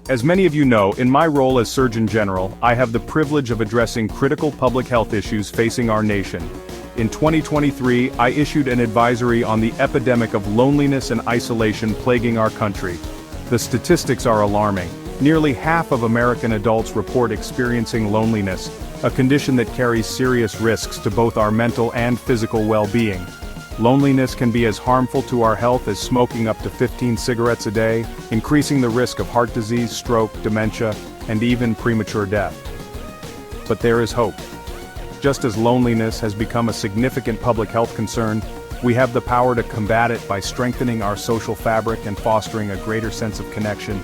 As many of you know, in my role as Surgeon General, I have the privilege of addressing critical public health issues facing our nation. In 2023, I issued an advisory on the epidemic of loneliness and isolation plaguing our country. The statistics are alarming. Nearly half of American adults report experiencing loneliness, a condition that carries serious risks to both our mental and physical well-being. Loneliness can be as harmful to our health as smoking up to 15 cigarettes a day, increasing the risk of heart disease, stroke, dementia, and even premature death. But there is hope. Just as loneliness has become a significant public health concern, we have the power to combat it by strengthening our social fabric and fostering a greater sense of connection.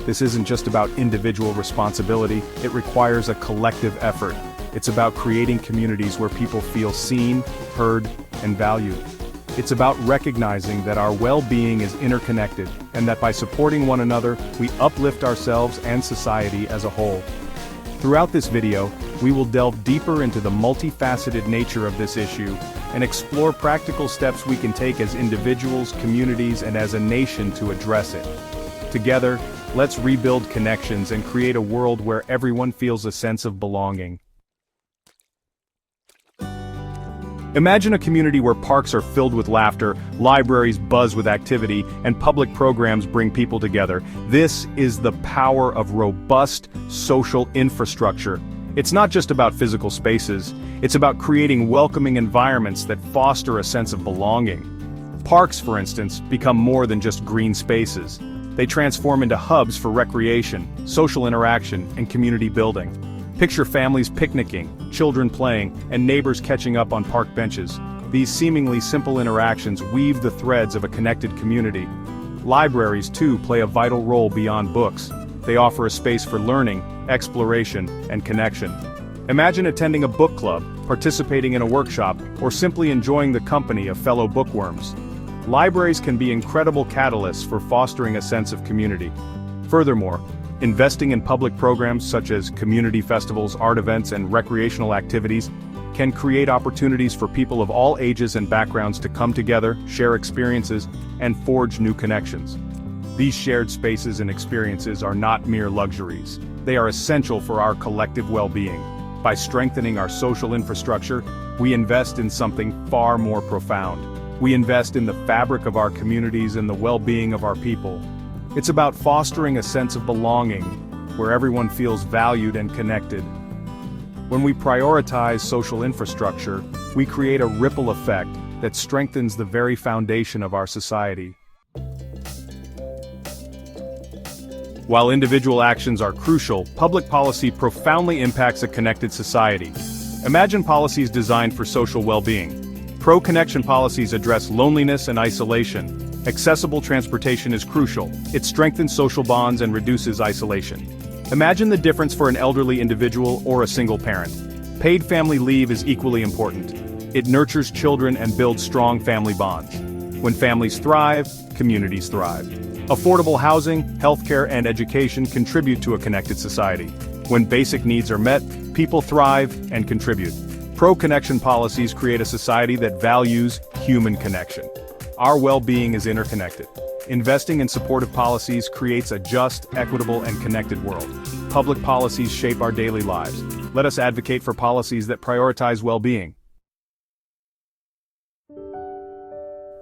This isn't just about individual responsibility, it requires a collective effort. It's about creating communities where people feel seen, heard, and valued. It's about recognizing that our well-being is interconnected, and that by supporting one another, we uplift ourselves and society as a whole. Throughout this video, we will delve deeper into the multifaceted nature of this issue, and explore practical steps we can take as individuals, communities, and as a nation to address it. Together, let's rebuild connections and create a world where everyone feels a sense of belonging. Imagine a community where parks are filled with laughter, libraries buzz with activity, and public programs bring people together. This is the power of robust social infrastructure. It's not just about physical spaces, it's about creating welcoming environments that foster a sense of belonging. Parks, for instance, become more than just green spaces. They transform into hubs for recreation, social interaction, and community building. Picture families picnicking, children playing, and neighbors catching up on park benches. These seemingly simple interactions weave the threads of a connected community. Libraries, too, play a vital role beyond books. They offer a space for learning, exploration, and connection. Imagine attending a book club, participating in a workshop, or simply enjoying the company of fellow bookworms. Libraries can be incredible catalysts for fostering a sense of community. Furthermore, investing in public programs such as community festivals, art events, and recreational activities can create opportunities for people of all ages and backgrounds to come together, share experiences, and forge new connections. These shared spaces and experiences are not mere luxuries. They are essential for our collective well-being. By strengthening our social infrastructure, we invest in something far more profound. We invest in the fabric of our communities and the well-being of our people. It's about fostering a sense of belonging, where everyone feels valued and connected. When we prioritize social infrastructure, we create a ripple effect that strengthens the very foundation of our society. While individual actions are crucial, public policy profoundly impacts a connected society. Imagine policies designed for social well-being. Pro-connection policies address loneliness and isolation. Accessible transportation is crucial. It strengthens social bonds and reduces isolation. Imagine the difference for an elderly individual or a single parent. Paid family leave is equally important. It nurtures children and builds strong family bonds. When families thrive, communities thrive. Affordable housing, healthcare, and education contribute to a connected society. When basic needs are met, people thrive and contribute. Pro-connection policies create a society that values human connection. Our well-being is interconnected. Investing in supportive policies creates a just, equitable, and connected world. Public policies shape our daily lives. Let us advocate for policies that prioritize well-being.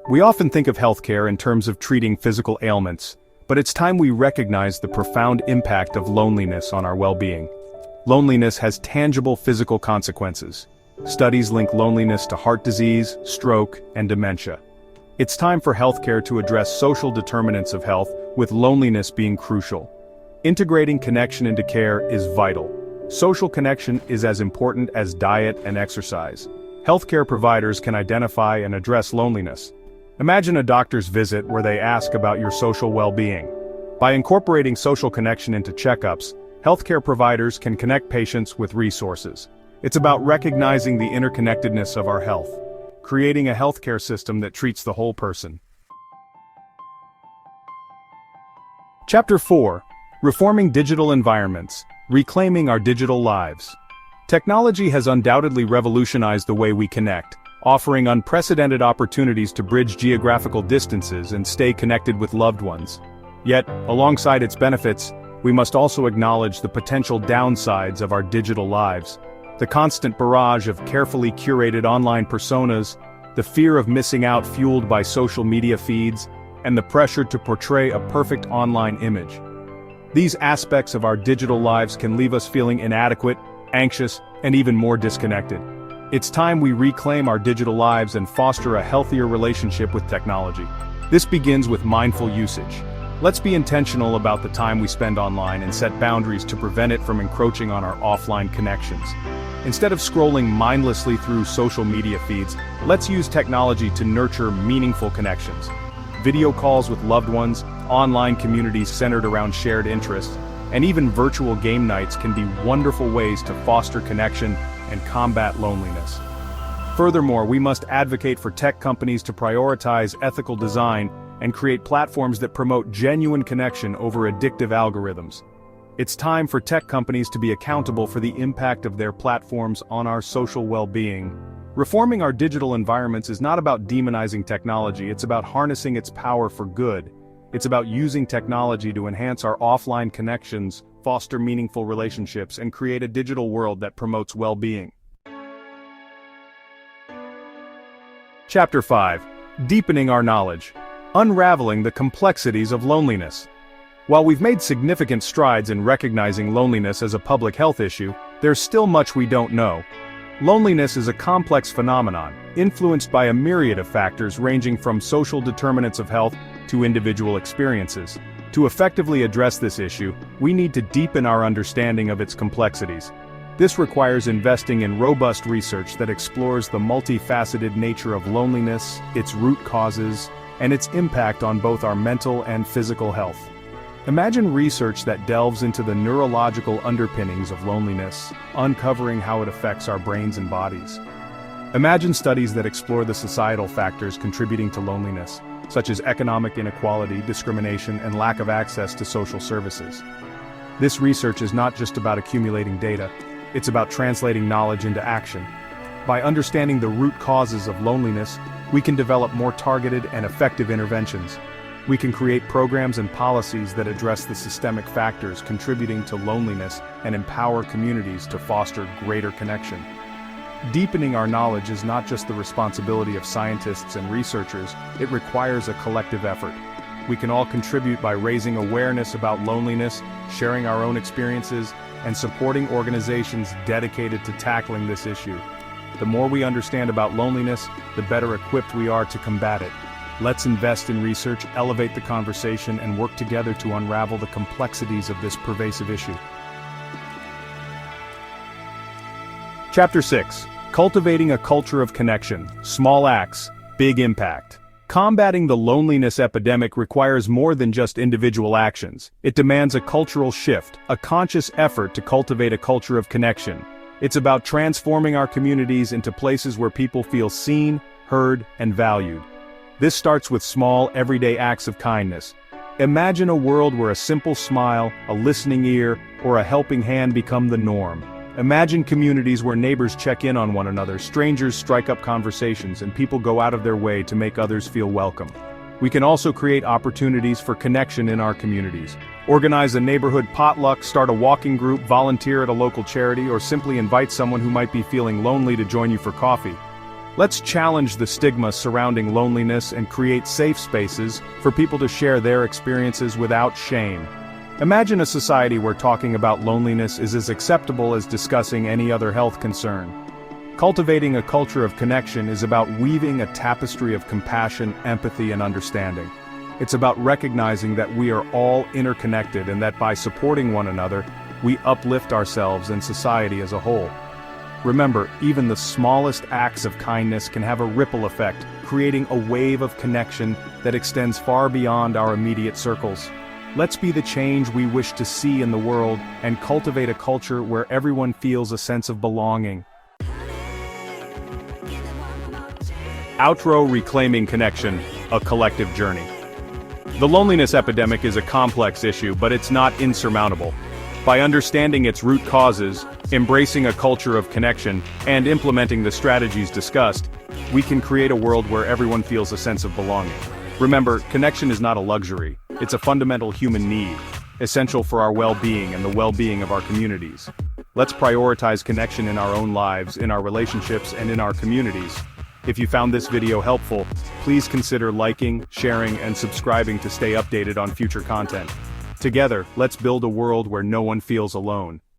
We often think of healthcare in terms of treating physical ailments, but it's time we recognize the profound impact of loneliness on our well-being. Loneliness has tangible physical consequences. Studies link loneliness to heart disease, stroke, and dementia. It's time for healthcare to address social determinants of health, with loneliness being crucial. Integrating connection into care is vital. Social connection is as important as diet and exercise. Healthcare providers can identify and address loneliness. Imagine a doctor's visit where they ask about your social well-being. By incorporating social connection into checkups, healthcare providers can connect patients with resources. It's about recognizing the interconnectedness of our health, creating a healthcare system that treats the whole person. Chapter 4. Reforming Digital Environments, Reclaiming Our Digital Lives. Technology has undoubtedly revolutionized the way we connect, offering unprecedented opportunities to bridge geographical distances and stay connected with loved ones. Yet, alongside its benefits, we must also acknowledge the potential downsides of our digital lives. The constant barrage of carefully curated online personas, the fear of missing out fueled by social media feeds, and the pressure to portray a perfect online image. These aspects of our digital lives can leave us feeling inadequate, anxious, and even more disconnected. It's time we reclaim our digital lives and foster a healthier relationship with technology. This begins with mindful usage. Let's be intentional about the time we spend online and set boundaries to prevent it from encroaching on our offline connections. Instead of scrolling mindlessly through social media feeds, let's use technology to nurture meaningful connections. Video calls with loved ones, online communities centered around shared interests, and even virtual game nights can be wonderful ways to foster connection and combat loneliness. Furthermore, we must advocate for tech companies to prioritize ethical design and create platforms that promote genuine connection over addictive algorithms. It's time for tech companies to be accountable for the impact of their platforms on our social well-being. Reforming our digital environments is not about demonizing technology, it's about harnessing its power for good. It's about using technology to enhance our offline connections, foster meaningful relationships, and create a digital world that promotes well-being. Chapter 5. Deepening our knowledge. Unraveling the complexities of loneliness. While we've made significant strides in recognizing loneliness as a public health issue, there's still much we don't know. Loneliness is a complex phenomenon, influenced by a myriad of factors ranging from social determinants of health to individual experiences. To effectively address this issue, we need to deepen our understanding of its complexities. This requires investing in robust research that explores the multifaceted nature of loneliness, its root causes, and its impact on both our mental and physical health. Imagine research that delves into the neurological underpinnings of loneliness, uncovering how it affects our brains and bodies. Imagine studies that explore the societal factors contributing to loneliness, such as economic inequality, discrimination, and lack of access to social services. This research is not just about accumulating data, it's about translating knowledge into action. By understanding the root causes of loneliness, we can develop more targeted and effective interventions. We can create programs and policies that address the systemic factors contributing to loneliness and empower communities to foster greater connection. Deepening our knowledge is not just the responsibility of scientists and researchers, it requires a collective effort. We can all contribute by raising awareness about loneliness, sharing our own experiences, and supporting organizations dedicated to tackling this issue. The more we understand about loneliness, the better equipped we are to combat it. Let's invest in research, elevate the conversation, and work together to unravel the complexities of this pervasive issue. Chapter 6. Cultivating a culture of connection. Small acts, big impact. Combating the loneliness epidemic requires more than just individual actions. It demands a cultural shift, a conscious effort to cultivate a culture of connection. It's about transforming our communities into places where people feel seen, heard, and valued. This starts with small, everyday acts of kindness. Imagine a world where a simple smile, a listening ear, or a helping hand become the norm. Imagine communities where neighbors check in on one another, strangers strike up conversations, and people go out of their way to make others feel welcome. We can also create opportunities for connection in our communities. Organize a neighborhood potluck, start a walking group, volunteer at a local charity, or simply invite someone who might be feeling lonely to join you for coffee. Let's challenge the stigma surrounding loneliness and create safe spaces for people to share their experiences without shame. Imagine a society where talking about loneliness is as acceptable as discussing any other health concern. Cultivating a culture of connection is about weaving a tapestry of compassion, empathy, and understanding. It's about recognizing that we are all interconnected and that by supporting one another, we uplift ourselves and society as a whole. Remember, even the smallest acts of kindness can have a ripple effect, creating a wave of connection that extends far beyond our immediate circles. Let's be the change we wish to see in the world and cultivate a culture where everyone feels a sense of belonging. Outro: Reclaiming Connection, a collective journey. The loneliness epidemic is a complex issue, but it's not insurmountable. By understanding its root causes, embracing a culture of connection, and implementing the strategies discussed, we can create a world where everyone feels a sense of belonging. Remember, connection is not a luxury, it's a fundamental human need. essential for our well-being and the well-being of our communities. Let's prioritize connection in our own lives, in our relationships, and in our communities. If you found this video helpful, please consider liking, sharing, and subscribing to stay updated on future content. Together, let's build a world where no one feels alone.